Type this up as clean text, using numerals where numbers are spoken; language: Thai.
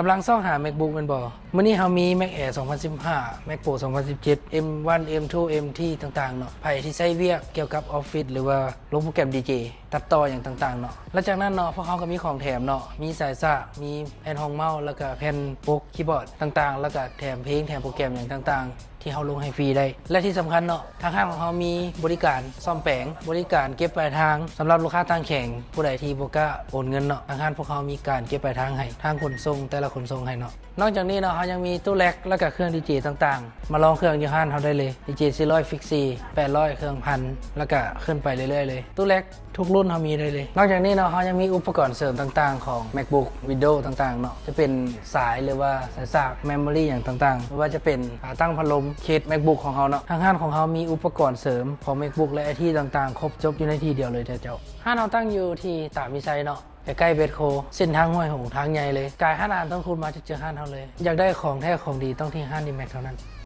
กำลังซ่องหา MacBook แม่นบ่มื้อนี้เฮามี Mac Air 2015 Mac Pro 2017 M1 M2 MT ต่างๆเนาะไผที่ใช้เวียกเกี่ยวกับออฟฟิศหรือว่าลงโปรแกรม DJ ตัดต่ออย่างต่างๆเนาะแล้วจากนั้นเนาะพวกเขาก็มีของแถมเนาะมีสายซ่ามีแผ่นรองเมาส์แล้วก็แผ่นปกคีย์บอร์ดต่างๆแล้วก็แถมเพลงแถมโปรแกรมอย่างต่างๆที่เฮาลงให้ฟรีได้และที่สำคัญเนาะทางห้างของเฮามีบริการซ่อมแปลงบริการเก็บปลายทางสำหรับลูกค้าทางแข่งผู้ใดที่บ่กล้าโอนเงินเนาะทางห้างพวกเขามีการเก็บปลายทางให้ทางขนส่งแต่ละขนส่งให้เนาะนอกจากนี้เนาะเฮายังมีตู้แล็กแล้วก็เครื่องดีเจต่างๆมาลองเครื่องอยู่ห้างเฮาได้เลยดีเจ400 Fixie 800เครื่องพันแล้วก็ขึ้นไปเรื่อยๆเลยตู้แล็กทุกรุ่นเฮามีได้เลยนอกจากนี้เนาะเฮายังมีอุปกรณ์เสริมต่างๆของ MacBook Windows ต่างๆเนาะจะเป็นสายหรือว่าสายสาก Memory อย่างต่างๆไม่ว่าจะเป็นขาตั้งพัดลมเคส MacBook ของเฮาเนาะทางห้างของเฮามีอุปกรณ์เสริมของ MacBook และไอทีต่างๆครบจบอยู่ในที่เดียวเลยเจ้าห้างเราตั้งอยู่ที่ตากมิไซเนาะใกล้ๆเบสโคเส้นทางห้วยหงทางใหญ่เลยกายห้านอ่านต้องคุณมาจะเจอห้านเฮาเลยอยากได้ของแท้ของดีต้องที่ห้านดีแม็กเท่านั้น